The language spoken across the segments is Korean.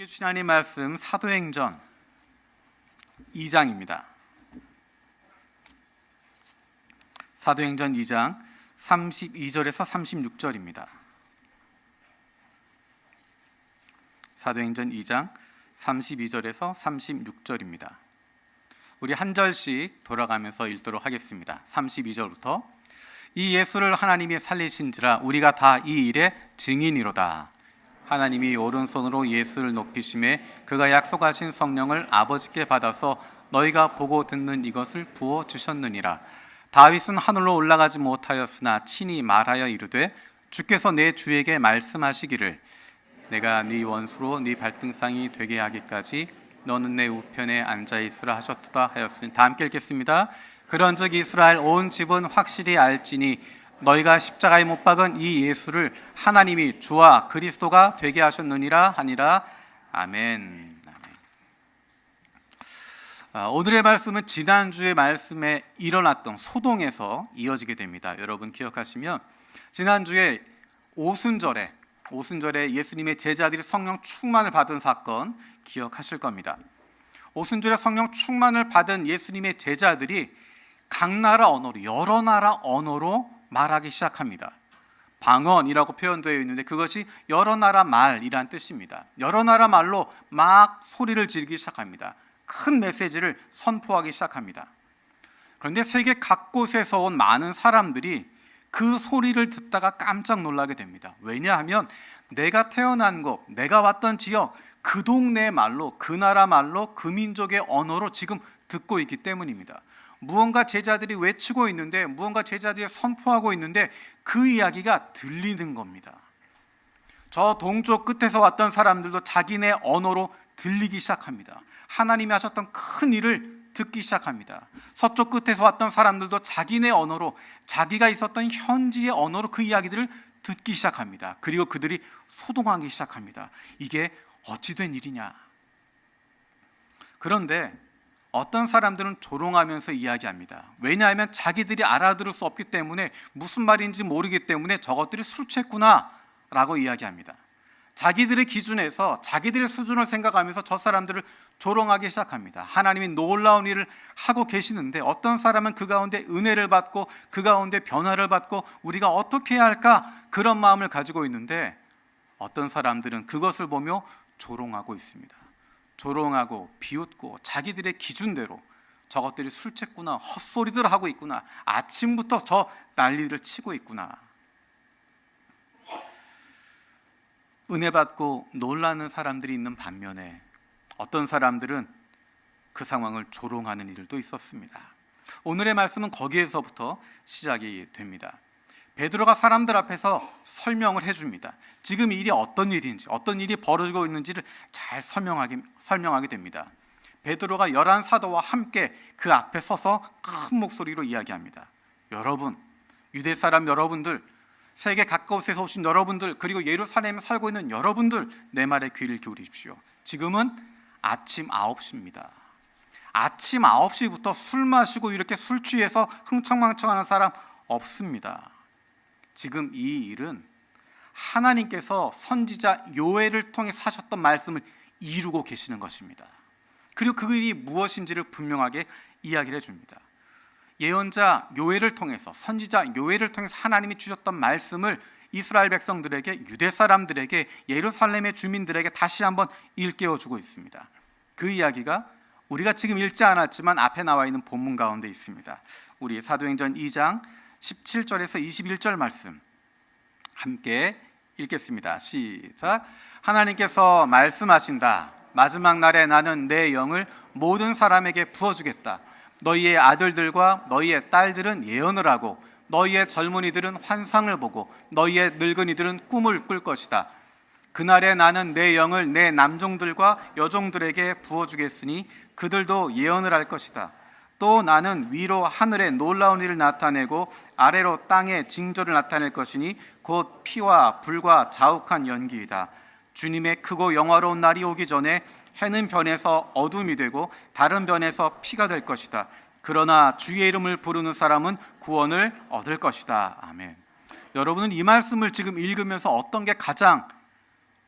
우리에게 주신 하나님의 말씀 사도행전 2장입니다. 사도행전 2장 32절에서 36절입니다. 사도행전 2장 32절에서 36절입니다. 우리 한 절씩 돌아가면서 읽도록 하겠습니다. 32절부터 이 예수를 하나님이 살리신지라 우리가 다 이 일의 증인이로다. 하나님이 오른손으로 예수를 높이심에 그가 약속하신 성령을 아버지께 받아서 너희가 보고 듣는 이것을 부어 주셨느니라. 다윗은 하늘로 올라가지 못하였으나 친히 말하여 이르되 주께서 내 주에게 말씀하시기를 내가 네 원수로 네 발등상이 되게 하기까지 너는 내 우편에 앉아 있으라 하셨다 하였으니. 다 함께 읽겠습니다. 그런즉 이스라엘 온 집은 확실히 알지니 너희가 십자가에 못 박은 이 예수를 하나님이 주와 그리스도가 되게 하셨느니라 하니라. 아멘. 오늘의 말씀은 지난주의 말씀에 일어났던 소동에서 이어지게 됩니다. 여러분 기억하시면 지난주에 오순절에 예수님의 제자들이 성령 충만을 받은 사건 기억하실 겁니다. 오순절에 성령 충만을 받은 예수님의 제자들이 각 나라 언어로, 여러 나라 언어로 말하기 시작합니다. 방언이라고 표현되어 있는데 그것이 여러 나라 말이란 뜻입니다. 여러 나라 말로 막 소리를 지르기 시작합니다. 큰 메시지를 선포하기 시작합니다. 그런데 세계 각곳에서 온 많은 사람들이 그 소리를 듣다가 깜짝 놀라게 됩니다. 왜냐하면 내가 태어난 곳, 내가 왔던 지역, 그 동네 말로, 그 나라 말로, 그 민족의 언어로 지금 듣고 있기 때문입니다. 무언가 제자들이 외치고 있는데, 무언가 제자들이 선포하고 있는데 그 이야기가 들리는 겁니다. 저 동쪽 끝에서 왔던 사람들도 자기네 언어로 들리기 시작합니다. 하나님이 하셨던 큰 일을 듣기 시작합니다. 서쪽 끝에서 왔던 사람들도 자기네 언어로, 자기가 있었던 현지의 언어로 그 이야기들을 듣기 시작합니다. 그리고 그들이 소동하기 시작합니다. 이게 어찌 된 일이냐. 그런데 어떤 사람들은 조롱하면서 이야기합니다. 왜냐하면 자기들이 알아들을 수 없기 때문에, 무슨 말인지 모르기 때문에 저것들이 술 취했구나 라고 이야기합니다. 자기들의 기준에서, 자기들의 수준을 생각하면서 저 사람들을 조롱하기 시작합니다. 하나님이 놀라운 일을 하고 계시는데 어떤 사람은 그 가운데 은혜를 받고 그 가운데 변화를 받고 우리가 어떻게 해야 할까, 그런 마음을 가지고 있는데 어떤 사람들은 그것을 보며 조롱하고 있습니다. 조롱하고 비웃고 자기들의 기준대로 저것들이 술 취했구나, 헛소리들 하고 있구나, 아침부터 저 난리를 치고 있구나. 은혜 받고 놀라는 사람들이 있는 반면에 어떤 사람들은 그 상황을 조롱하는 일도 있었습니다. 오늘의 말씀은 거기에서부터 시작이 됩니다. 베드로가 사람들 앞에서 설명을 해줍니다. 지금 일이 어떤 일인지, 어떤 일이 벌어지고 있는지를 잘 설명하게 됩니다. 베드로가 11 사도와 함께 그 앞에 서서 큰 목소리로 이야기합니다. 여러분, 유대 사람 여러분들, 세계 각곳에서 오신 여러분들, 그리고 예루살렘에 살고 있는 여러분들, 내 말에 귀를 기울이십시오. 지금은 아침 9시입니다. 아침 9시부터 술 마시고 이렇게 술 취해서 흥청망청하는 사람 없습니다. 지금 이 일은 하나님께서 선지자 요엘을 통해 하셨던 말씀을 이루고 계시는 것입니다. 그리고 그 일이 무엇인지를 분명하게 이야기를 해줍니다. 예언자 요엘을 통해서, 선지자 요엘을 통해서 하나님이 주셨던 말씀을 이스라엘 백성들에게, 유대 사람들에게, 예루살렘의 주민들에게 다시 한번 일깨워주고 있습니다. 그 이야기가 우리가 지금 읽지 않았지만 앞에 나와 있는 본문 가운데 있습니다. 우리 사도행전 2장 17절에서 21절 말씀 함께 읽겠습니다. 시작. 하나님께서 말씀하신다. 마지막 날에 나는 내 영을 모든 사람에게 부어주겠다. 너희의 아들들과 너희의 딸들은 예언을 하고 너희의 젊은이들은 환상을 보고 너희의 늙은이들은 꿈을 꿀 것이다. 그날에 나는 내 영을 내 남종들과 여종들에게 부어주겠으니 그들도 예언을 할 것이다. 또 나는 위로 하늘에 놀라운 일을 나타내고 아래로 땅에 징조를 나타낼 것이니 곧 피와 불과 자욱한 연기이다. 주님의 크고 영화로운 날이 오기 전에 해는 변해서 어둠이 되고 다른 변에서 피가 될 것이다. 그러나 주의 이름을 부르는 사람은 구원을 얻을 것이다. 아멘. 여러분은 이 말씀을 지금 읽으면서 어떤 게 가장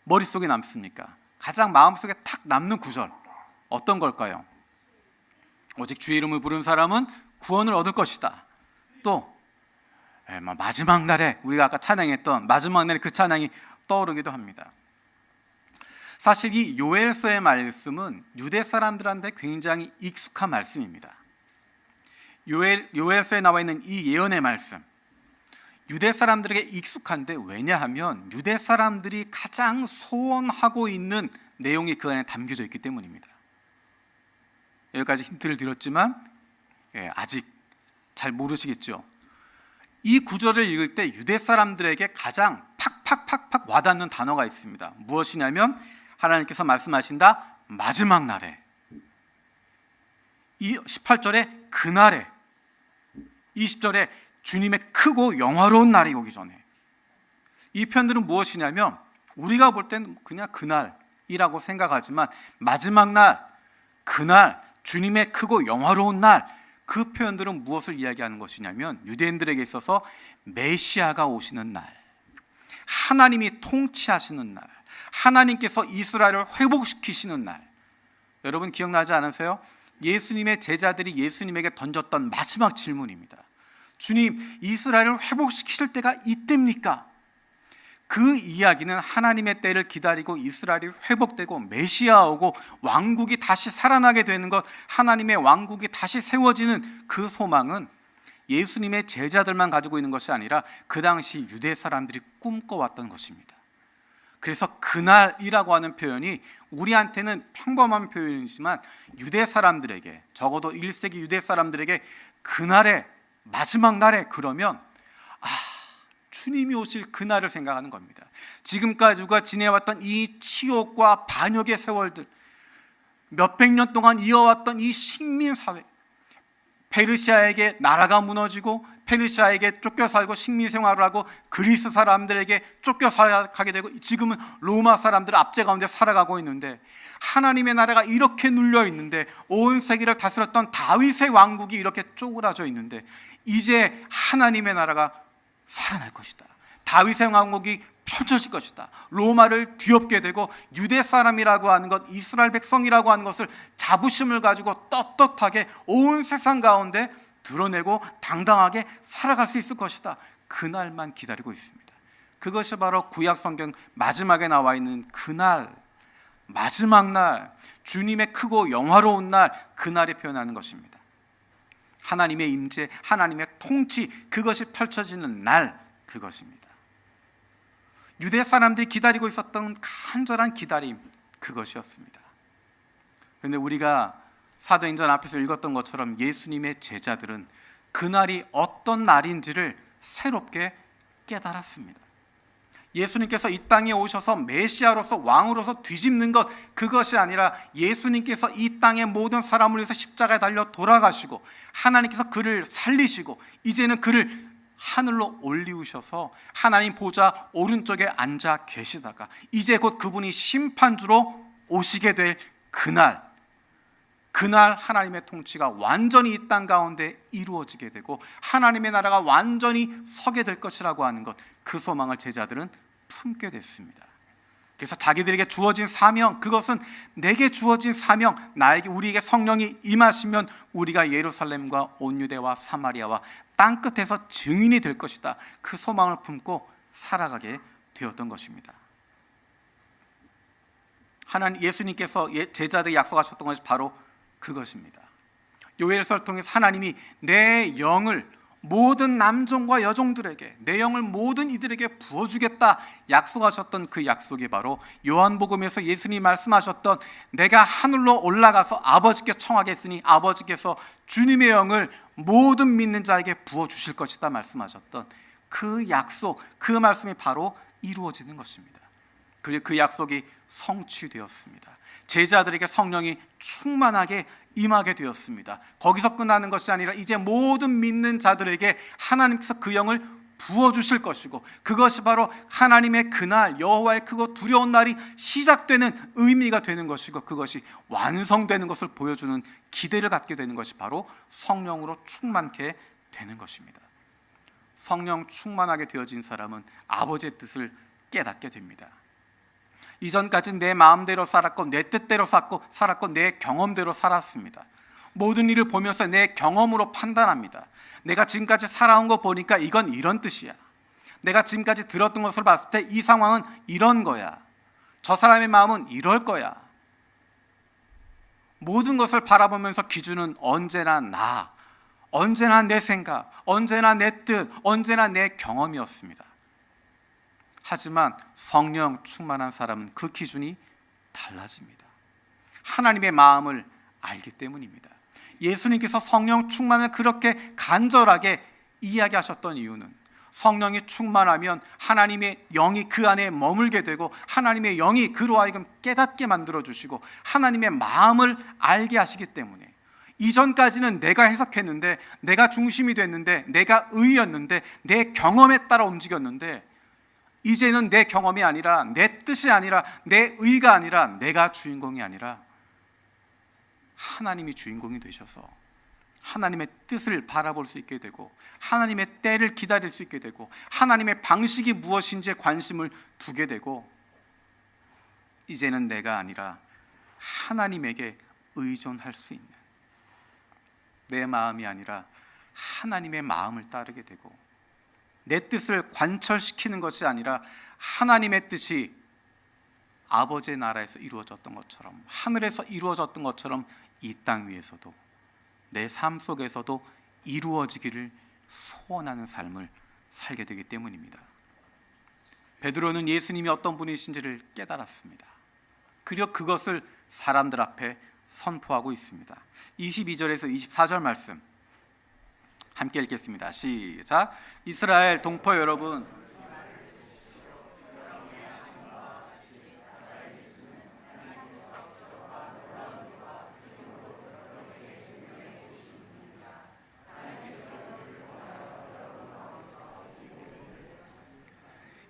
머릿속에 남습니까? 가장 마음속에 탁 남는 구절 어떤 걸까요? 오직 주의 이름을 부른 사람은 구원을 얻을 것이다. 또 마지막 날에 우리가 아까 찬양했던 마지막 날에 그 찬양이 떠오르기도 합니다. 사실 이 요엘서의 말씀은 유대 사람들한테 굉장히 익숙한 말씀입니다. 요엘서에 나와 있는 이 예언의 말씀, 유대 사람들에게 익숙한데, 왜냐하면 유대 사람들이 가장 소원하고 있는 내용이 그 안에 담겨져 있기 때문입니다. 여기까지 힌트를 드렸지만 아직 잘 모르시겠죠? 이 구절을 읽을 때 유대 사람들에게 가장 팍팍팍팍 와닿는 단어가 있습니다. 무엇이냐면 하나님께서 말씀하신다. 마지막 날에, 이 18절에 그날에, 20절에 주님의 크고 영화로운 날이 오기 전에. 이 표현들은 무엇이냐면 우리가 볼 때는 그냥 그날이라고 생각하지만 마지막 날, 그날, 주님의 크고 영화로운 날, 그 표현들은 무엇을 이야기하는 것이냐면 유대인들에게 있어서 메시아가 오시는 날, 하나님이 통치하시는 날, 하나님께서 이스라엘을 회복시키시는 날. 여러분 기억나지 않으세요? 예수님의 제자들이 예수님에게 던졌던 마지막 질문입니다. 주님, 이스라엘을 회복시키실 때가 이때입니까? 그 이야기는 하나님의 때를 기다리고 이스라엘이 회복되고 메시아 오고 왕국이 다시 살아나게 되는 것, 하나님의 왕국이 다시 세워지는 그 소망은 예수님의 제자들만 가지고 있는 것이 아니라 그 당시 유대 사람들이 꿈꿔왔던 것입니다. 그래서 그날이라고 하는 표현이 우리한테는 평범한 표현이지만 유대 사람들에게, 적어도 1세기 유대 사람들에게 그날에, 마지막 날에, 그러면 주님이 오실 그날을 생각하는 겁니다. 지금까지 우리가 지내왔던 이 치욕과 반역의 세월들, 몇백 년 동안 이어왔던 이 식민사회, 페르시아에게 나라가 무너지고 페르시아에게 쫓겨 살고 식민 생활을 하고 그리스 사람들에게 쫓겨 살아가게 되고 지금은 로마 사람들 압제 가운데 살아가고 있는데, 하나님의 나라가 이렇게 눌려 있는데, 온 세계를 다스렸던 다윗의 왕국이 이렇게 쪼그라져 있는데, 이제 하나님의 나라가 살아날 것이다. 다윗의 왕국이 펼쳐질 것이다. 로마를 뒤엎게 되고 유대 사람이라고 하는 것, 이스라엘 백성이라고 하는 것을 자부심을 가지고 떳떳하게 온 세상 가운데 드러내고 당당하게 살아갈 수 있을 것이다. 그날만 기다리고 있습니다. 그것이 바로 구약 성경 마지막에 나와 있는 그날, 마지막 날, 주님의 크고 영화로운 날, 그날에 표현하는 것입니다. 하나님의 임재, 하나님의 통치, 그것이 펼쳐지는 날, 그것입니다. 유대 사람들이 기다리고 있었던 간절한 기다림, 그것이었습니다. 그런데 우리가 사도행전 앞에서 읽었던 것처럼 예수님의 제자들은 그날이 어떤 날인지를 새롭게 깨달았습니다. 예수님께서 이 땅에 오셔서 메시아로서 왕으로서 뒤집는 것, 그것이 아니라 예수님께서 이 땅의 모든 사람을 위해서 십자가에 달려 돌아가시고 하나님께서 그를 살리시고 이제는 그를 하늘로 올리우셔서 하나님 보좌 오른쪽에 앉아 계시다가 이제 곧 그분이 심판주로 오시게 될 그날, 그날 하나님의 통치가 완전히 이 땅 가운데 이루어지게 되고 하나님의 나라가 완전히 서게 될 것이라고 하는 것, 그 소망을 제자들은 품게 됐습니다. 그래서 자기들에게 주어진 사명, 그것은 내게 주어진 사명, 나에게, 우리에게 성령이 임하시면 우리가 예루살렘과 온 유대와 사마리아와 땅끝에서 증인이 될 것이다. 그 소망을 품고 살아가게 되었던 것입니다. 하나님, 예수님께서 제자들에게 약속하셨던 것이 바로 그것입니다. 요엘서를 통해서 하나님이 내 영을 모든 남종과 여종들에게, 내 영을 모든 이들에게 부어주겠다 약속하셨던 그 약속이 바로 요한복음에서 예수님이 말씀하셨던 내가 하늘로 올라가서 아버지께 청하겠으니 아버지께서 주님의 영을 모든 믿는 자에게 부어주실 것이다 말씀하셨던 그 약속, 그 말씀이 바로 이루어지는 것입니다. 그리고 그 약속이 성취되었습니다. 제자들에게 성령이 충만하게 임하게 되었습니다. 거기서 끝나는 것이 아니라 이제 모든 믿는 자들에게 하나님께서 그 영을 부어주실 것이고, 그것이 바로 하나님의 그날, 여호와의 크고 두려운 날이 시작되는 의미가 되는 것이고, 그것이 완성되는 것을 보여주는 기대를 갖게 되는 것이 바로 성령으로 충만케 되는 것입니다. 성령 충만하게 되어진 사람은 아버지의 뜻을 깨닫게 됩니다. 이전까지 내 마음대로 살았고 내 뜻대로 살았고 내 경험대로 살았습니다. 모든 일을 보면서 내 경험으로 판단합니다. 내가 지금까지 살아온 거 보니까 이건 이런 뜻이야. 내가 지금까지 들었던 것을 봤을 때 이 상황은 이런 거야. 저 사람의 마음은 이럴 거야. 모든 것을 바라보면서 기준은 언제나 나, 언제나 내 생각, 언제나 내 뜻, 언제나 내 경험이었습니다. 하지만 성령 충만한 사람은 그 기준이 달라집니다. 하나님의 마음을 알기 때문입니다. 예수님께서 성령 충만을 그렇게 간절하게 이야기하셨던 이유는 성령이 충만하면 하나님의 영이 그 안에 머물게 되고 하나님의 영이 그로 하여금 깨닫게 만들어주시고 하나님의 마음을 알게 하시기 때문에, 이전까지는 내가 해석했는데, 내가 중심이 됐는데, 내가 의였는데, 내 경험에 따라 움직였는데, 이제는 내 경험이 아니라, 내 뜻이 아니라, 내 의가 아니라, 내가 주인공이 아니라 하나님이 주인공이 되셔서 하나님의 뜻을 바라볼 수 있게 되고 하나님의 때를 기다릴 수 있게 되고 하나님의 방식이 무엇인지에 관심을 두게 되고, 이제는 내가 아니라 하나님에게 의존할 수 있는, 내 마음이 아니라 하나님의 마음을 따르게 되고, 내 뜻을 관철시키는 것이 아니라 하나님의 뜻이 아버지의 나라에서 이루어졌던 것처럼, 하늘에서 이루어졌던 것처럼 이 땅 위에서도 내 삶 속에서도 이루어지기를 소원하는 삶을 살게 되기 때문입니다. 베드로는 예수님이 어떤 분이신지를 깨달았습니다. 그리고 그것을 사람들 앞에 선포하고 있습니다. 22절에서 24절 말씀 함께 읽겠습니다. 시작. 이스라엘 동포 여러분,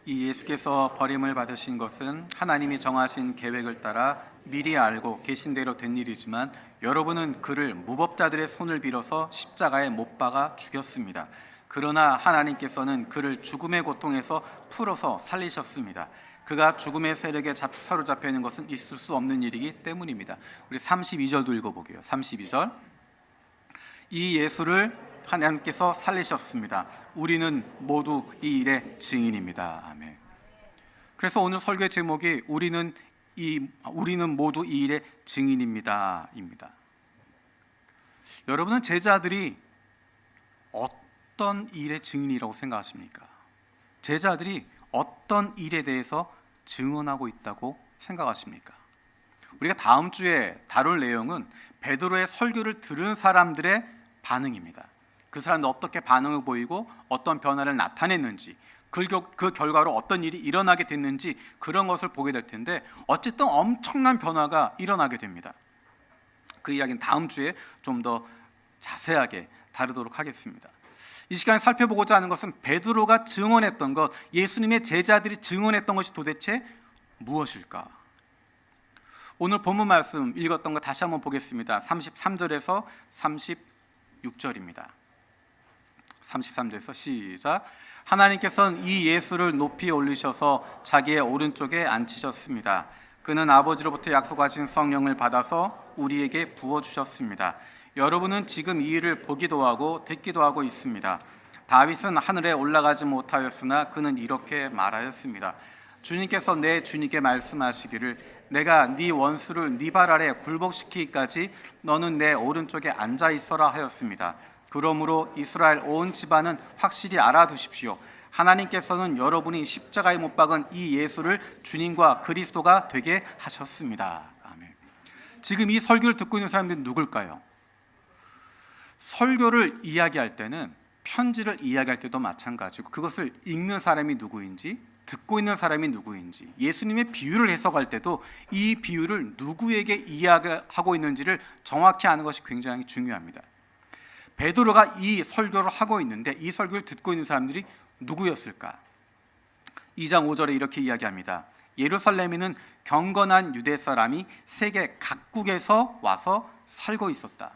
이 예수께서 버림을 받으신 것은 하나님이 정하신 계획을 따라 미리 알고 계신 대로 된 일이지만 여러분은 그를 무법자들의 손을 빌어서 십자가에 못 박아 죽였습니다. 그러나 하나님께서는 그를 죽음의 고통에서 풀어서 살리셨습니다. 그가 죽음의 세력에 사로잡혀 있는 것은 있을 수 없는 일이기 때문입니다. 우리 32절도 읽어보게요. 32절. 이 예수를 하나님께서 살리셨습니다. 우리는 모두 이 일의 증인입니다. 아멘. 그래서 오늘 설교의 제목이 우리는 모두 이 일의 증인입니다입니다. 여러분은 제자들이 어떤 일의 증인이라고 생각하십니까? 제자들이 어떤 일에 대해서 증언하고 있다고 생각하십니까? 우리가 다음 주에 다룰 내용은 베드로의 설교를 들은 사람들의 반응입니다. 그 사람들 어떻게 반응을 보이고 어떤 변화를 나타냈는지, 그 결과로 어떤 일이 일어나게 됐는지, 그런 것을 보게 될 텐데, 어쨌든 엄청난 변화가 일어나게 됩니다. 그 이야기는 다음 주에 좀 더 자세하게 다루도록 하겠습니다. 이 시간에 살펴보고자 하는 것은 베드로가 증언했던 것, 예수님의 제자들이 증언했던 것이 도대체 무엇일까? 오늘 본문 말씀 읽었던 거 다시 한번 보겠습니다. 33절에서 36절입니다. 33절에서 시작. 하나님께서는 이 예수를 높이 올리셔서 자기의 오른쪽에 앉히셨습니다. 그는 아버지로부터 약속하신 성령을 받아서 우리에게 부어주셨습니다. 여러분은 지금 이 일을 보기도 하고 듣기도 하고 있습니다. 다윗은 하늘에 올라가지 못하였으나 그는 이렇게 말하였습니다. 주님께서 내 주님께 말씀하시기를 내가 네 원수를 네 발 아래 굴복시키기까지 너는 내 오른쪽에 앉아 있어라 하였습니다. 그러므로 이스라엘 온 집안은 확실히 알아두십시오. 하나님께서는 여러분이 십자가에 못 박은 이 예수를 주님과 그리스도가 되게 하셨습니다. 아멘. 지금 이 설교를 듣고 있는 사람들이 누굴까요? 설교를 이야기할 때는, 편지를 이야기할 때도 마찬가지고, 그것을 읽는 사람이 누구인지, 듣고 있는 사람이 누구인지, 예수님의 비유를 해석할 때도 이 비유를 누구에게 이야기하고 있는지를 정확히 아는 것이 굉장히 중요합니다. 베드로가 이 설교를 하고 있는데 이 설교를 듣고 있는 사람들이 누구였을까? 2장 5절에 이렇게 이야기합니다. 예루살렘에는 경건한 유대 사람이 세계 각국에서 와서 살고 있었다.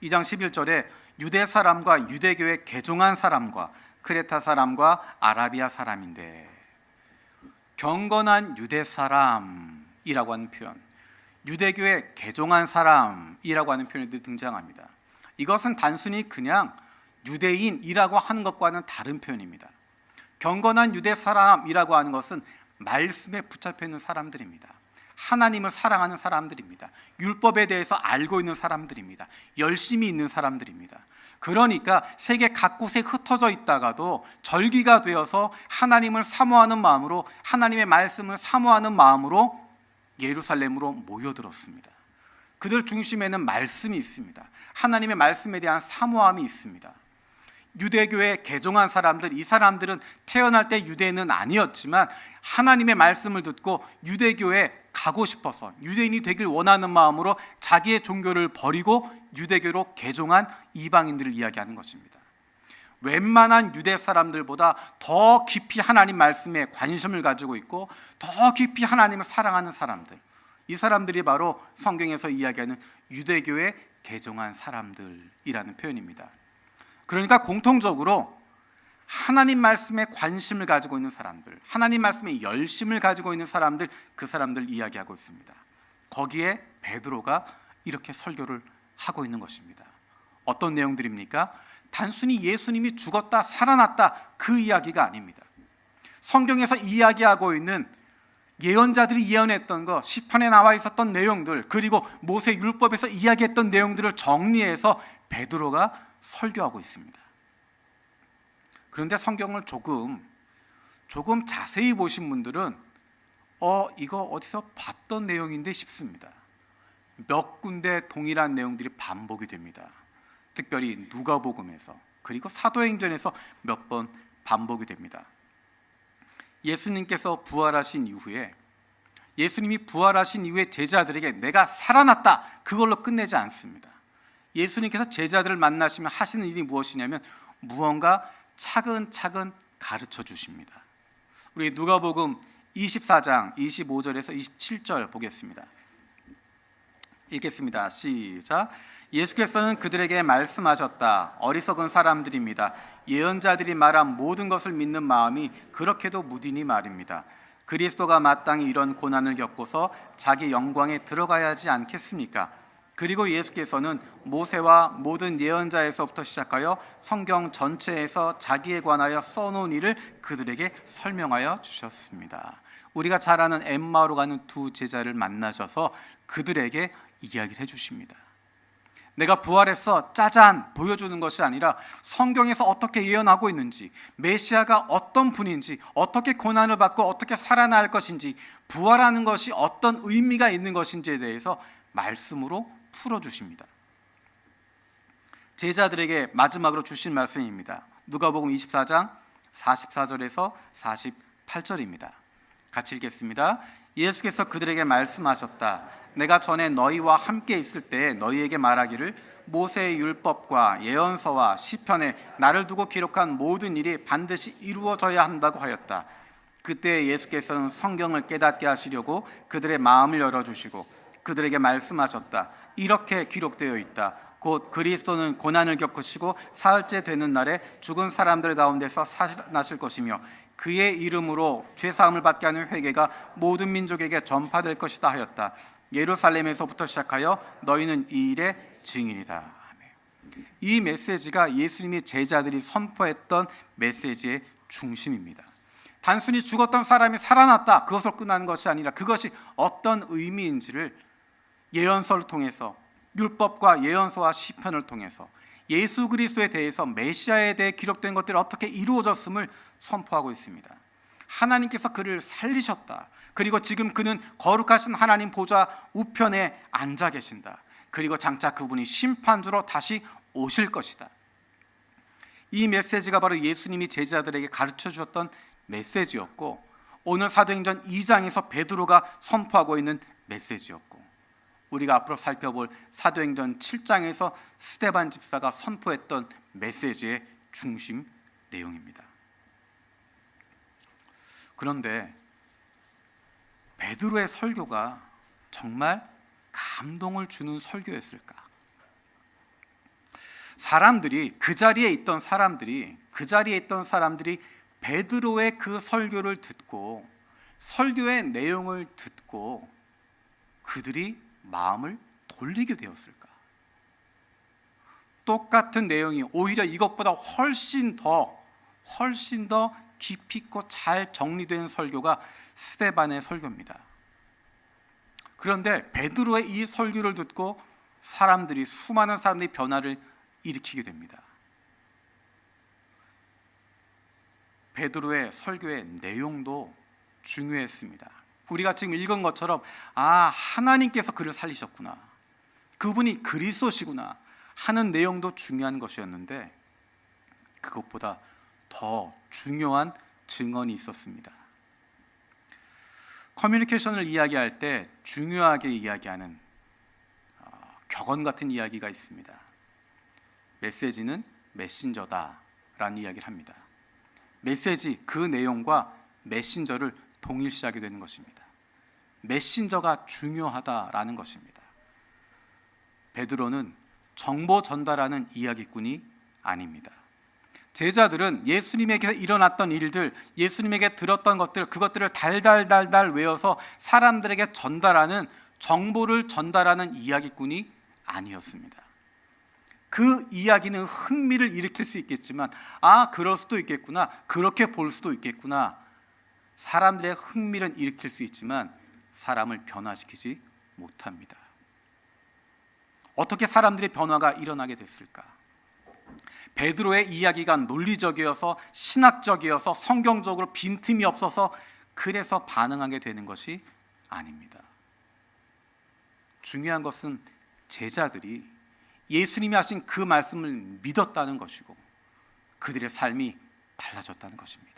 2장 11절에 유대 사람과 유대교에 개종한 사람과 크레타 사람과 아라비아 사람인데, 경건한 유대 사람이라고 하는 표현, 유대교의 개종한 사람이라고 하는 표현이 등장합니다. 이것은 단순히 그냥 유대인이라고 하는 것과는 다른 표현입니다. 경건한 유대 사람이라고 하는 것은 말씀에 붙잡혀 있는 사람들입니다. 하나님을 사랑하는 사람들입니다. 율법에 대해서 알고 있는 사람들입니다. 열심히 있는 사람들입니다. 그러니까 세계 각곳에 흩어져 있다가도 절기가 되어서 하나님을 사모하는 마음으로, 하나님의 말씀을 사모하는 마음으로 예루살렘으로 모여들었습니다. 그들 중심에는 말씀이 있습니다. 하나님의 말씀에 대한 사모함이 있습니다. 유대교에 개종한 사람들, 이 사람들은 태어날 때 유대인은 아니었지만 하나님의 말씀을 듣고 유대교에 가고 싶어서, 유대인이 되길 원하는 마음으로 자기의 종교를 버리고 유대교로 개종한 이방인들을 이야기하는 것입니다. 웬만한 유대 사람들보다 더 깊이 하나님 말씀에 관심을 가지고 있고 더 깊이 하나님을 사랑하는 사람들, 이 사람들이 바로 성경에서 이야기하는 유대교에 개종한 사람들이라는 표현입니다. 그러니까 공통적으로 하나님 말씀에 관심을 가지고 있는 사람들, 하나님 말씀에 열심을 가지고 있는 사람들, 그 사람들 이야기하고 있습니다. 거기에 베드로가 이렇게 설교를 하고 있는 것입니다. 어떤 내용들입니까? 단순히 예수님이 죽었다 살아났다 그 이야기가 아닙니다. 성경에서 이야기하고 있는 예언자들이 예언했던 것, 시편에 나와 있었던 내용들, 그리고 모세 율법에서 이야기했던 내용들을 정리해서 베드로가 설교하고 있습니다. 그런데 성경을 조금 자세히 보신 분들은 이거 어디서 봤던 내용인데 싶습니다. 몇 군데 동일한 내용들이 반복이 됩니다. 특별히 누가복음에서, 그리고 사도행전에서 몇 번 반복이 됩니다. 예수님께서 부활하신 이후에, 예수님이 부활하신 이후에 제자들에게 내가 살아났다, 그걸로 끝내지 않습니다. 예수님께서 제자들을 만나시면 하시는 일이 무엇이냐면 무언가 차근차근 가르쳐 주십니다. 우리 누가복음 24장 25절에서 27절 보겠습니다. 읽겠습니다. 시작. 예수께서는 그들에게 말씀하셨다. 어리석은 사람들입니다. 예언자들이 말한 모든 것을 믿는 마음이 그렇게도 무디니 말입니다. 그리스도가 마땅히 이런 고난을 겪고서 자기 영광에 들어가야 하지 않겠습니까? 그리고 예수께서는 모세와 모든 예언자에서부터 시작하여 성경 전체에서 자기에 관하여 써놓은 일을 그들에게 설명하여 주셨습니다. 우리가 잘 아는 엠마오로 가는 두 제자를 만나셔서 그들에게 이야기를 해주십니다. 내가 부활해서 짜잔 보여주는 것이 아니라 성경에서 어떻게 예언하고 있는지, 메시아가 어떤 분인지, 어떻게 고난을 받고 어떻게 살아날 것인지, 부활하는 것이 어떤 의미가 있는 것인지에 대해서 말씀으로 풀어주십니다. 제자들에게 마지막으로 주신 말씀입니다. 누가복음 24장 44절에서 48절입니다. 같이 읽겠습니다. 예수께서 그들에게 말씀하셨다. 내가 전에 너희와 함께 있을 때 너희에게 말하기를 모세의 율법과 예언서와 시편에 나를 두고 기록한 모든 일이 반드시 이루어져야 한다고 하였다. 그때 예수께서는 성경을 깨닫게 하시려고 그들의 마음을 열어주시고 그들에게 말씀하셨다. 이렇게 기록되어 있다. 곧 그리스도는 고난을 겪으시고 사흘째 되는 날에 죽은 사람들 가운데서 살아나실 것이며 그의 이름으로 죄사함을 받게 하는 회개가 모든 민족에게 전파될 것이다 하였다. 예루살렘에서부터 시작하여 너희는 이 일의 증인이다. 아멘. 이 메시지가 예수님이 제자들이 선포했던 메시지의 중심입니다. 단순히 죽었던 사람이 살아났다, 그것으로 끝나는 것이 아니라 그것이 어떤 의미인지를 예언서를 통해서, 율법과 예언서와 시편을 통해서 예수 그리스도에 대해서, 메시아에 대해 기록된 것들이 어떻게 이루어졌음을 선포하고 있습니다. 하나님께서 그를 살리셨다. 그리고 지금 그는 거룩하신 하나님 보좌 우편에 앉아 계신다. 그리고 장차 그분이 심판주로 다시 오실 것이다. 이 메시지가 바로 예수님이 제자들에게 가르쳐 주셨던 메시지였고, 오늘 사도행전 2장에서 베드로가 선포하고 있는 메시지였고, 우리가 앞으로 살펴볼 사도행전 7장에서 스데반 집사가 선포했던 메시지의 중심 내용입니다. 그런데 베드로의 설교가 정말 감동을 주는 설교였을까? 그 자리에 있던 사람들이 베드로의 그 설교를 듣고 설교의 내용을 듣고 그들이 마음을 돌리게 되었을까? 똑같은 내용이 오히려 이것보다 훨씬 더 깊이 있고 잘 정리된 설교가 스데반의 설교입니다. 그런데 베드로의 이 설교를 듣고 수많은 사람들이 변화를 일으키게 됩니다. 베드로의 설교의 내용도 중요했습니다. 우리가 지금 읽은 것처럼 하나님께서 그를 살리셨구나, 그분이 그리스도시구나 하는 내용도 중요한 것이었는데 그것보다 더 중요한 증언이 있었습니다. 커뮤니케이션을 이야기할 때 중요하게 이야기하는 격언 같은 이야기가 있습니다. 메시지는 메신저다라는 이야기를 합니다. 메시지, 그 내용과 메신저를 동일시하게 되는 것입니다. 메신저가 중요하다라는 것입니다. 베드로는 정보 전달하는 이야기꾼이 아닙니다. 제자들은 예수님에게 일어났던 일들, 예수님에게 들었던 것들, 그것들을 달달달달 외워서 사람들에게 정보를 전달하는 이야기꾼이 아니었습니다. 그 이야기는 흥미를 일으킬 수 있겠지만 그럴 수도 있겠구나, 그렇게 볼 수도 있겠구나, 사람들의 흥미를 일으킬 수 있지만 사람을 변화시키지 못합니다. 어떻게 사람들의 변화가 일어나게 됐을까? 베드로의 이야기가 논리적이어서 신학적이어서 성경적으로 빈틈이 없어서 그래서 반응하게 되는 것이 아닙니다. 중요한 것은 제자들이 예수님이 하신 그 말씀을 믿었다는 것이고 그들의 삶이 달라졌다는 것입니다.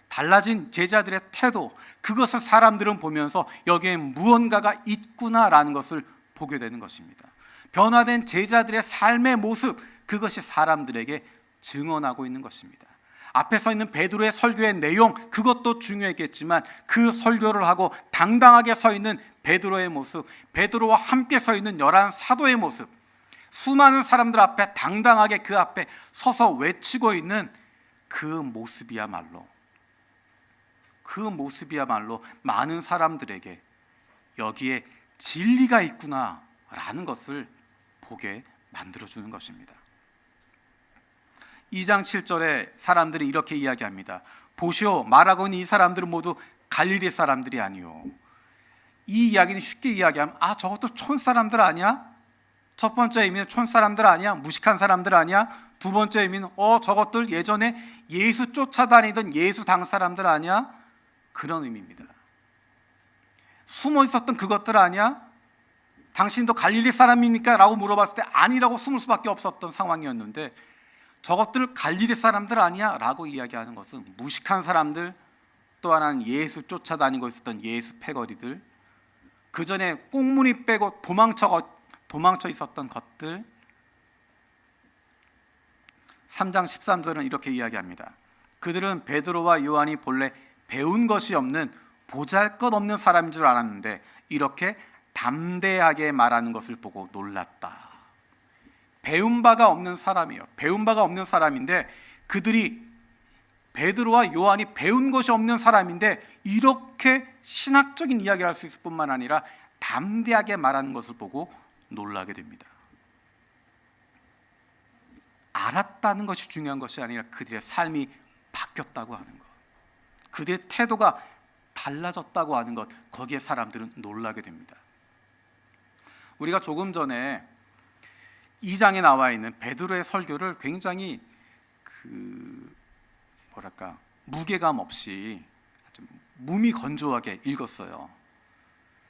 달라진 제자들의 태도, 그것을 사람들은 보면서 여기에 무언가가 있구나라는 것을 보게 되는 것입니다. 변화된 제자들의 삶의 모습, 그것이 사람들에게 증언하고 있는 것입니다. 앞에 서 있는 베드로의 설교의 내용, 그것도 중요했겠지만 그 설교를 하고 당당하게 서 있는 베드로의 모습, 베드로와 함께 서 있는 11 사도의 모습, 수많은 사람들 앞에 당당하게 그 앞에 서서 외치고 있는 그 모습이야말로 많은 사람들에게 여기에 진리가 있구나라는 것을 보게 만들어주는 것입니다. 2장 7절에 사람들이 이렇게 이야기합니다. 보시오, 말하고 있는 이 사람들은 모두 갈릴리 사람들이 아니오. 이 이야기는 쉽게 이야기하면 저것도 촌사람들 아니야? 첫 번째 의미는 촌사람들 아니야? 무식한 사람들 아니야? 두 번째 의미는 저것들 예전에 예수 쫓아다니던 예수 당 사람들 아니야? 그런 의미입니다. 숨어 있었던 그것들 아니야? 당신도 갈릴리 사람입니까? 라고 물어봤을 때 아니라고 숨을 수밖에 없었던 상황이었는데 저것들 갈릴리 사람들 아니야? 라고 이야기하는 것은 무식한 사람들, 또 하나는 예수 쫓아다니고 있었던 예수 패거리들, 그 전에 꽁무니 빼고 도망쳐 있었던 것들. 3장 13절은 이렇게 이야기합니다. 그들은 베드로와 요한이 본래 배운 것이 없는 보잘것없는 사람인 줄 알았는데 이렇게 담대하게 말하는 것을 보고 놀랐다. 배운 바가 없는 사람이에요. 배운 바가 없는 사람인데 그들이 베드로와 요한이 배운 것이 없는 사람인데 이렇게 신학적인 이야기를 할 수 있을 뿐만 아니라 담대하게 말하는 것을 보고 놀라게 됩니다. 알았다는 것이 중요한 것이 아니라 그들의 삶이 바뀌었다고 하는 것, 그들의 태도가 달라졌다고 하는 것, 거기에 사람들은 놀라게 됩니다. 우리가 조금 전에 2장에 나와 있는 베드로의 설교를 굉장히 무게감 없이 아주 무미건조하게 읽었어요.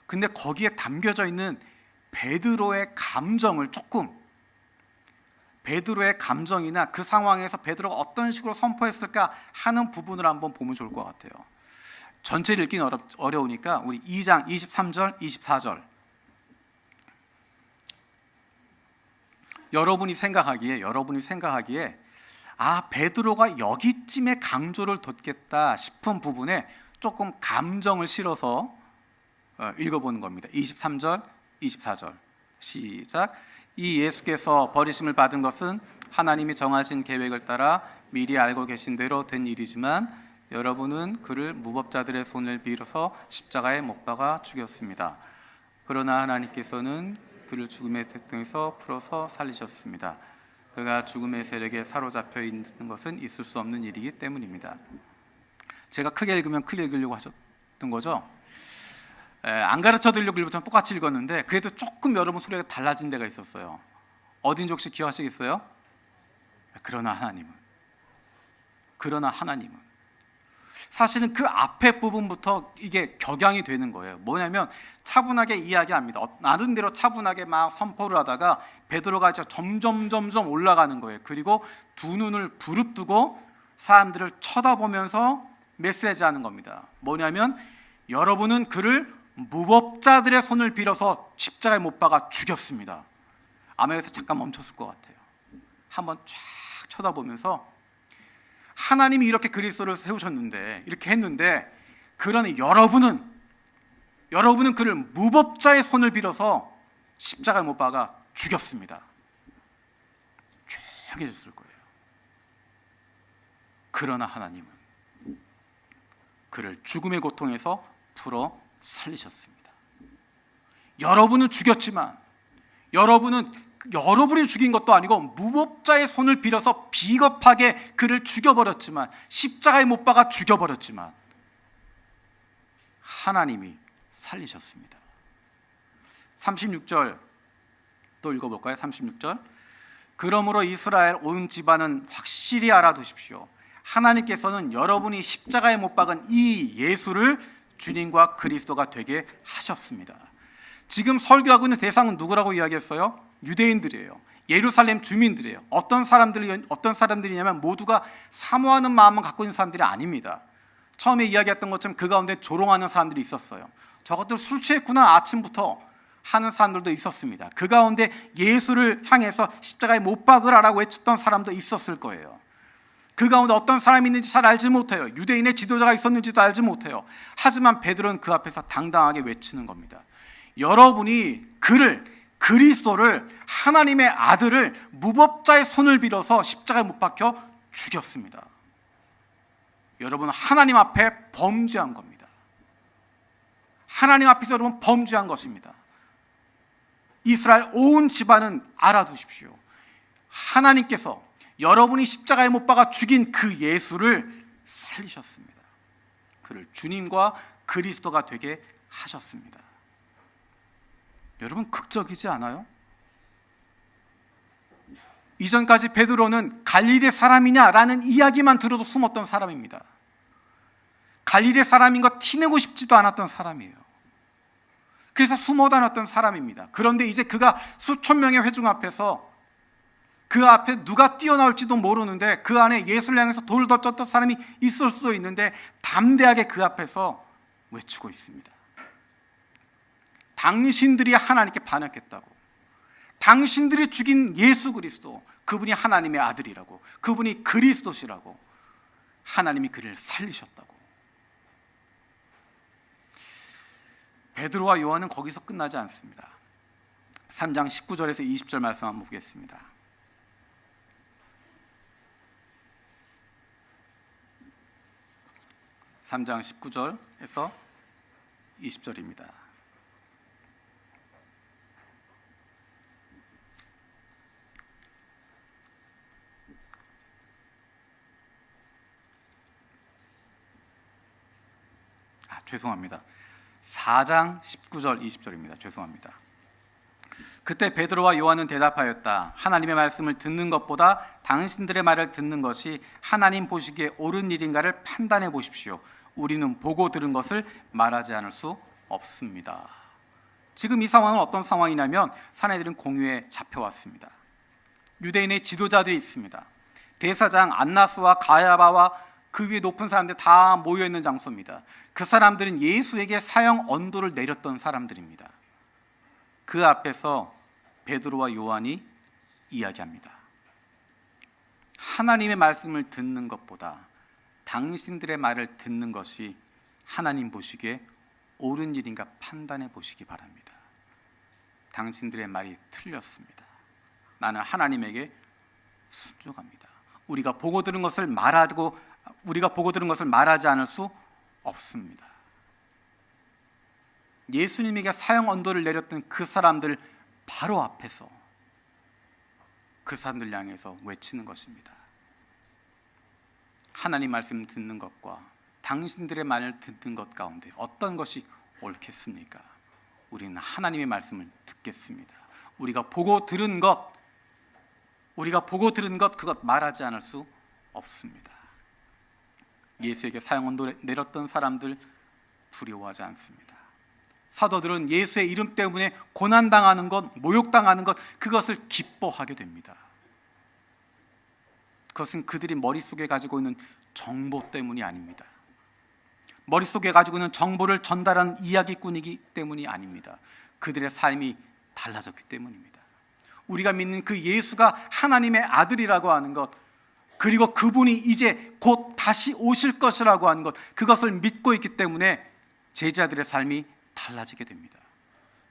근데 거기에 담겨져 있는 베드로의 감정을 베드로의 감정이나 그 상황에서 베드로가 어떤 식으로 선포했을까 하는 부분을 한번 보면 좋을 것 같아요. 전체를 읽기는 어려우니까 우리 2장 23절, 24절 여러분이 생각하기에 베드로가 여기쯤에 강조를 뒀겠다 싶은 부분에 조금 감정을 실어서 읽어보는 겁니다. 23절, 24절 시작. 이 예수께서 버리심을 받은 것은 하나님이 정하신 계획을 따라 미리 알고 계신 대로 된 일이지만 여러분은 그를 무법자들의 손을 빌어서 십자가에 못 박아 죽였습니다. 그러나 하나님께서는 그를 죽음의 세통에서 풀어서 살리셨습니다. 그가 죽음의 세력에 사로잡혀 있는 것은 있을 수 없는 일이기 때문입니다. 제가 크게 읽으면 크게 읽으려고 하셨던 거죠? 안 가르쳐 드리려고 일부러 똑같이 읽었는데 그래도 조금 여러분 소리가 달라진 데가 있었어요. 어딘지 혹시 기억하시겠어요? 그러나 하나님은 사실은 그 앞에 부분부터 이게 격양이 되는 거예요. 뭐냐면 차분하게 이야기합니다. 나름대로 차분하게 막 선포를 하다가 베드로가 점점 올라가는 거예요. 그리고 두 눈을 부릅뜨고 사람들을 쳐다보면서 메시지하는 겁니다. 뭐냐면 여러분은 그를 무법자들의 손을 빌어서 십자가에 못 박아 죽였습니다. 아마 여기서 잠깐 멈췄을 것 같아요. 한번 쫙 쳐다보면서 하나님이 이렇게 그리스도를 세우셨는데, 이렇게 했는데, 그러니 여러분은 그를 무법자의 손을 빌어서 십자가에 못 박아 죽였습니다. 조용해졌을 거예요. 그러나 하나님은 그를 죽음의 고통에서 풀어 살리셨습니다. 여러분은 죽였지만 여러분이 죽인 것도 아니고 무법자의 손을 빌어서 비겁하게 그를 죽여버렸지만, 십자가에 못 박아 죽여버렸지만 하나님이 살리셨습니다. 36절 또 읽어볼까요? 36절. 그러므로 이스라엘 온 집안은 확실히 알아두십시오. 하나님께서는 여러분이 십자가에 못 박은 이 예수를 주님과 그리스도가 되게 하셨습니다. 지금 설교하고 있는 대상은 누구라고 이야기했어요? 유대인들이에요. 예루살렘 주민들이에요. 어떤 사람들이냐면 모두가 사모하는 마음을 갖고 있는 사람들이 아닙니다. 처음에 이야기했던 것처럼 그 가운데 조롱하는 사람들이 있었어요. 저것들 술 취했구나 아침부터 하는 사람들도 있었습니다. 그 가운데 예수를 향해서 십자가에 못 박으라라고 외쳤던 사람도 있었을 거예요. 그 가운데 어떤 사람이 있는지 잘 알지 못해요. 유대인의 지도자가 있었는지도 알지 못해요. 하지만 베드로는 그 앞에서 당당하게 외치는 겁니다. 여러분이 그리스도를, 하나님의 아들을 무법자의 손을 빌어서 십자가에 못 박혀 죽였습니다. 여러분, 하나님 앞에 범죄한 겁니다. 하나님 앞에서 여러분 범죄한 것입니다. 이스라엘 온 집안은 알아두십시오. 하나님께서 여러분이 십자가에 못 박아 죽인 그 예수를 살리셨습니다. 그를 주님과 그리스도가 되게 하셨습니다. 여러분, 극적이지 않아요? 이전까지 베드로는 갈릴리 사람이냐라는 이야기만 들어도 숨었던 사람입니다. 갈릴리 사람인 거 티내고 싶지도 않았던 사람이에요. 그래서 숨어 다녔던 사람입니다. 그런데 이제 그가 수천 명의 회중 앞에서, 그 앞에 누가 뛰어나올지도 모르는데 그 안에 예수를 향해서 돌을 던졌던 사람이 있을 수도 있는데 담대하게 그 앞에서 외치고 있습니다. 당신들이 하나님께 반역했다고, 당신들이 죽인 예수 그리스도, 그분이 하나님의 아들이라고, 그분이 그리스도시라고, 하나님이 그를 살리셨다고. 베드로와 요한은 거기서 끝나지 않습니다. 3장 19절에서 20절 말씀 한번 보겠습니다. 3장 19절에서 20절입니다. 죄송합니다. 4장 19절 20절입니다. 죄송합니다. 그때 베드로와 요한은 대답하였다. 하나님의 말씀을 듣는 것보다 당신들의 말을 듣는 것이 하나님 보시기에 옳은 일인가를 판단해 보십시오. 우리는 보고 들은 것을 말하지 않을 수 없습니다. 지금 이 상황은 어떤 상황이냐면 사내들은 공유에 잡혀왔습니다. 유대인의 지도자들이 있습니다. 대사장 안나스와 가야바와 그 위에 높은 사람들 다 모여있는 장소입니다. 그 사람들은 예수에게 사형 언도를 내렸던 사람들입니다. 그 앞에서 베드로와 요한이 이야기합니다. 하나님의 말씀을 듣는 것보다 당신들의 말을 듣는 것이 하나님 보시기에 옳은 일인가 판단해 보시기 바랍니다. 당신들의 말이 틀렸습니다. 나는 하나님에게 순종합니다. 우리가 보고 들은 것을 말하고 우리가 보고 들은 것을 말하지 않을 수 없습니다. 예수님에게 사형 언도를 내렸던 그 사람들 바로 앞에서 그 사람들 향해서 외치는 것입니다. 하나님 말씀 듣는 것과 당신들의 말을 듣는 것 가운데 어떤 것이 옳겠습니까? 우리는 하나님의 말씀을 듣겠습니다. 우리가 보고 들은 것 그것 말하지 않을 수 없습니다. 예수에게 사형 언도 내렸던 사람들 두려워하지 않습니다. 사도들은 예수의 이름 때문에 고난당하는 것, 모욕당하는 것, 그것을 기뻐하게 됩니다. 그것은 그들이 머릿속에 가지고 있는 정보 때문이 아닙니다. 머릿속에 가지고 있는 정보를 전달하는 이야기꾼이기 때문이 아닙니다. 그들의 삶이 달라졌기 때문입니다. 우리가 믿는 그 예수가 하나님의 아들이라고 하는 것, 그리고 그분이 이제 곧 다시 오실 것이라고 하는 것, 그것을 믿고 있기 때문에 제자들의 삶이 달라지게 됩니다.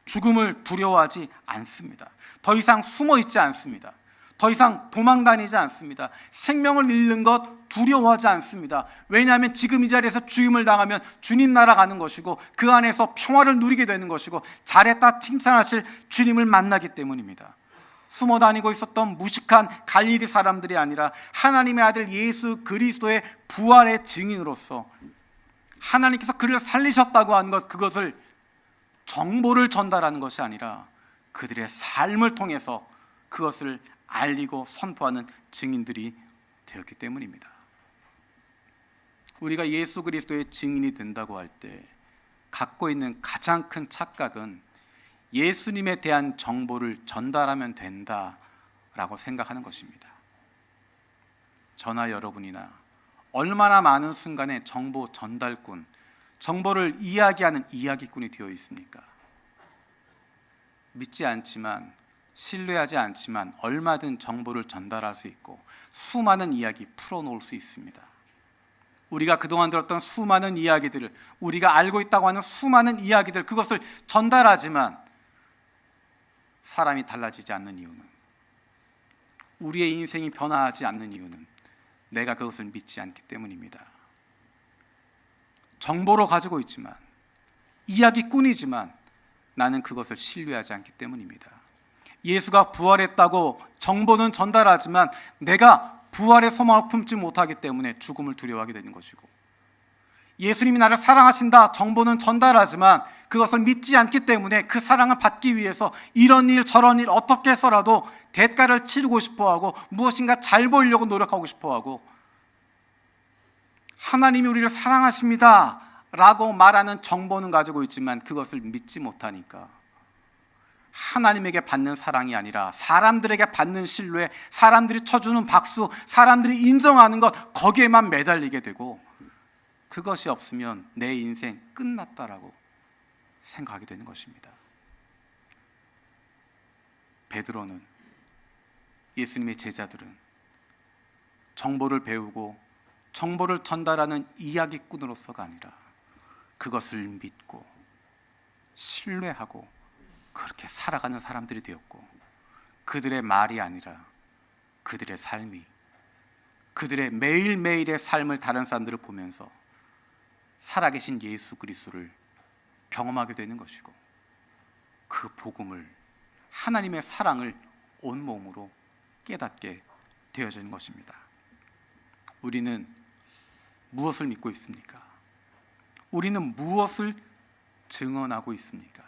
죽음을 두려워하지 않습니다. 더 이상 숨어 있지 않습니다. 더 이상 도망 다니지 않습니다. 생명을 잃는 것 두려워하지 않습니다. 왜냐하면 지금 이 자리에서 죽임을 당하면 주님 나라 가는 것이고 그 안에서 평화를 누리게 되는 것이고 잘했다 칭찬하실 주님을 만나기 때문입니다. 숨어 다니고 있었던 무식한 갈릴리 사람들이 아니라 하나님의 아들 예수 그리스도의 부활의 증인으로서 하나님께서 그를 살리셨다고 하는 것, 그것을 정보를 전달하는 것이 아니라 그들의 삶을 통해서 그것을 알리고 선포하는 증인들이 되었기 때문입니다. 우리가 예수 그리스도의 증인이 된다고 할 때 갖고 있는 가장 큰 착각은 예수님에 대한 정보를 전달하면 된다라고 생각하는 것입니다. 저나 여러분이나 얼마나 많은 순간에 정보 전달꾼, 정보를 이야기하는 이야기꾼이 되어 있습니까? 믿지 않지만, 신뢰하지 않지만 얼마든 정보를 전달할 수 있고 수많은 이야기 풀어놓을 수 있습니다. 우리가 그동안 들었던 수많은 이야기들을, 우리가 알고 있다고 하는 수많은 이야기들, 그것을 전달하지만 사람이 달라지지 않는 이유는, 우리의 인생이 변화하지 않는 이유는 내가 그것을 믿지 않기 때문입니다. 정보로 가지고 있지만, 이야기꾼이지만 나는 그것을 신뢰하지 않기 때문입니다. 예수가 부활했다고 정보는 전달하지만 내가 부활의 소망을 품지 못하기 때문에 죽음을 두려워하게 되는 것이고, 예수님이 나를 사랑하신다 정보는 전달하지만 그것을 믿지 않기 때문에 그 사랑을 받기 위해서 이런 일 저런 일 어떻게 해서라도 대가를 치르고 싶어하고 무엇인가 잘 보이려고 노력하고 싶어하고, 하나님이 우리를 사랑하십니다 라고 말하는 정보는 가지고 있지만 그것을 믿지 못하니까 하나님에게 받는 사랑이 아니라 사람들에게 받는 신뢰, 사람들이 쳐주는 박수, 사람들이 인정하는 것, 거기에만 매달리게 되고, 그것이 없으면 내 인생 끝났다라고 생각하게 되는 것입니다. 베드로는, 예수님의 제자들은 정보를 배우고 정보를 전달하는 이야기꾼으로서가 아니라 그것을 믿고 신뢰하고 그렇게 살아가는 사람들이 되었고, 그들의 말이 아니라 그들의 삶이, 그들의 매일매일의 삶을 다른 사람들을 보면서 살아계신 예수 그리스도를 경험하게 되는 것이고, 그 복음을, 하나님의 사랑을 온몸으로 깨닫게 되어지는 것입니다. 우리는 무엇을 믿고 있습니까? 우리는 무엇을 증언하고 있습니까?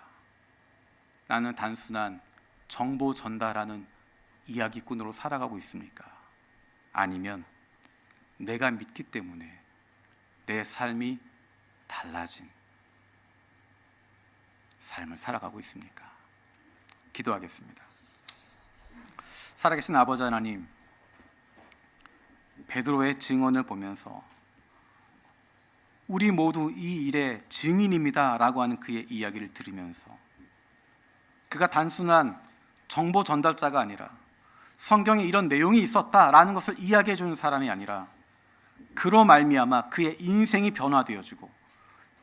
나는 단순한 정보 전달하는 이야기꾼으로 살아가고 있습니까? 아니면 내가 믿기 때문에 내 삶이 달라진 삶을 살아가고 있습니까? 기도하겠습니다. 살아계신 아버지 하나님, 베드로의 증언을 보면서 우리 모두 이 일의 증인입니다 라고 하는 그의 이야기를 들으면서 그가 단순한 정보 전달자가 아니라 성경에 이런 내용이 있었다라는 것을 이야기해 주는 사람이 아니라 그로 말미암아 그의 인생이 변화되어지고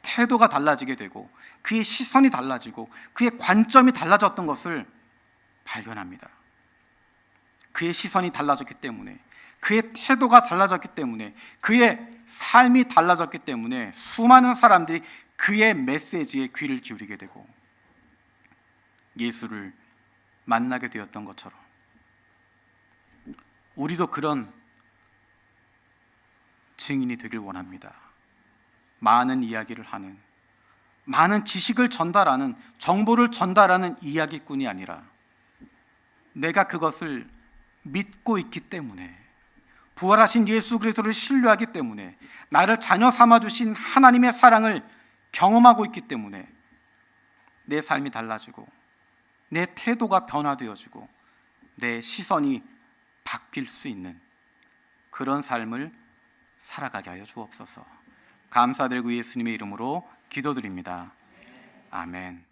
태도가 달라지게 되고 그의 시선이 달라지고 그의 관점이 달라졌던 것을 발견합니다. 그의 시선이 달라졌기 때문에, 그의 태도가 달라졌기 때문에, 그의 삶이 달라졌기 때문에 수많은 사람들이 그의 메시지에 귀를 기울이게 되고 예수를 만나게 되었던 것처럼 우리도 그런 증인이 되길 원합니다. 많은 이야기를 하는, 많은 지식을 전달하는, 정보를 전달하는 이야기꾼이 아니라 내가 그것을 믿고 있기 때문에, 부활하신 예수 그리스도를 신뢰하기 때문에, 나를 자녀 삼아주신 하나님의 사랑을 경험하고 있기 때문에 내 삶이 달라지고 내 태도가 변화되어지고 내 시선이 바뀔 수 있는 그런 삶을 살아가게 하여 주옵소서. 감사드리고 예수님의 이름으로 기도드립니다. 아멘.